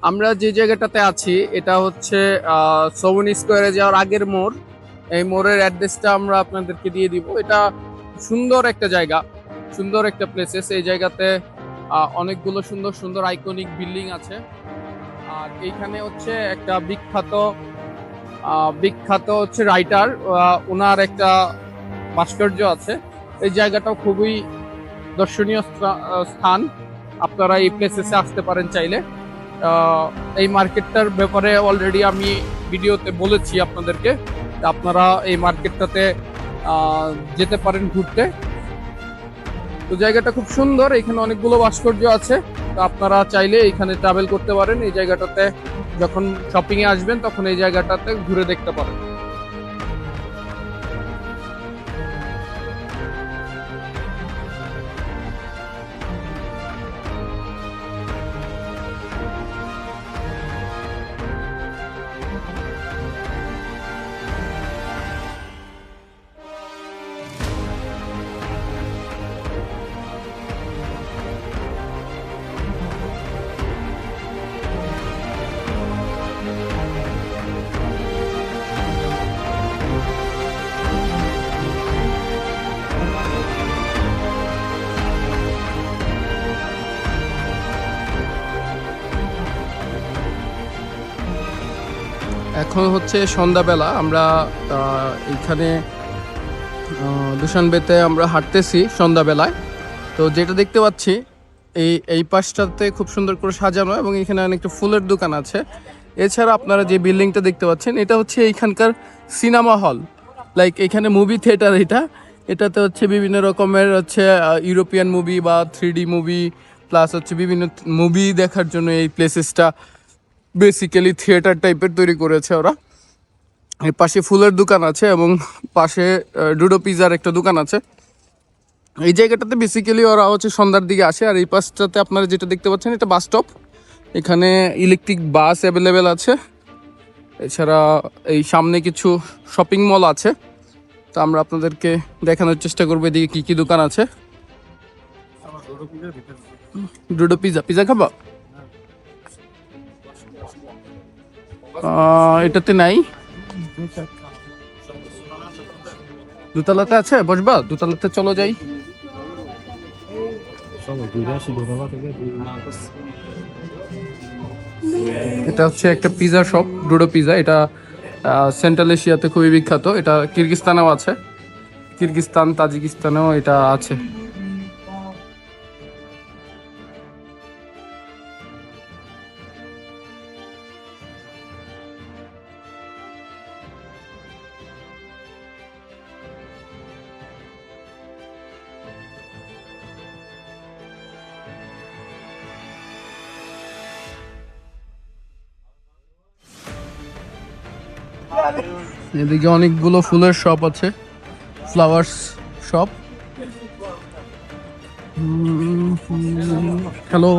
আমরা যে জায়গাটাতে আছি এটা হচ্ছে সৌমনি স্কোয়ারে যাওয়ার আগের মোড়। এই মোড়ের অ্যাড্রেসটা আমরা আপনাদেরকে দিয়ে দিব। এটা সুন্দর একটা জায়গা, সুন্দর একটা প্লেসেস। এই জায়গাতে অনেকগুলো সুন্দর সুন্দর আইকনিক বিল্ডিং আছে। আর এইখানে হচ্ছে একটা বিখ্যাত হচ্ছে রাইটার, ওনার একটা ভাস্কর্য আছে। এই জায়গাটাও খুবই দর্শনীয় স্থান। আপনারা এই প্লেসেসে আসতে পারেন চাইলে। এই মার্কেটটার ব্যাপারে অলরেডি আমি ভিডিওতে বলেছি আপনাদেরকে। আপনারা এই মার্কেটটাতে যেতে পারেন ঘুরতে। তো জায়গাটা খুব সুন্দর, এখানে অনেকগুলো ভাস্কর্য আছে। তো আপনারা চাইলে এখানে ট্রাভেল করতে পারেন। এই জায়গাটাতে যখন শপিং এ আসবেন তখন এই জায়গাটাতে ঘুরে দেখতে পারেন। এখন হচ্ছে সন্ধ্যাবেলা। আমরা এইখানে দুশানবেতে আমরা হাঁটতেছি সন্ধ্যাবেলায়। তো যেটা দেখতে পাচ্ছি এই পাশটাতে খুব সুন্দর করে সাজানো এবং এখানে অনেকটা ফুলের দোকান আছে। এছাড়া আপনারা যে বিল্ডিংটা দেখতে পাচ্ছেন এটা হচ্ছে এইখানকার সিনেমা হল, লাইক এখানে মুভি থিয়েটার। এটাতে হচ্ছে বিভিন্ন রকমের হচ্ছে ইউরোপিয়ান মুভি বা 3D মুভি প্লাস হচ্ছে বিভিন্ন মুভি দেখার জন্য এই প্লেসেসটা বেসিক্যালি থিয়েটার টাইপের তৈরি করেছে ওরা। এর পাশে ফুলের দোকান আছে এবং পাশে ডুডো পিজার একটা দোকান আছে। এই জায়গাটাতে বেসিক্যালি ওরা হচ্ছে সন্ধ্যার দিকে আসে। আর এই পাশটাতে আপনারা যেটা দেখতে পাচ্ছেন এটা বাস স্টপ। এখানে ইলেকট্রিক বাস অ্যাভেলেবেল আছে। এছাড়া এই সামনে কিছু শপিং মল আছে। তো আমরা আপনাদেরকে দেখানোর চেষ্টা করবো এদিকে কী কী দোকান আছে। ডুডো পিজা খাবা? এটাতে নাই। দোতলাতে আছে, বসবা? দোতলাতে চলো যাই। এটা হচ্ছে একটা পিজা শপ, ডুডো পিজা। এটা সেন্ট্রাল এশিয়াতে খুবই বিখ্যাত। এটা কিরগিস্তানেও আছে, কিরগিস্তান তাজিকিস্তানেও এটা আছে। এদিকে অনেকগুলো ফুলের শপ আছে, ফ্লাওয়ার্স শপ। হ্যালো।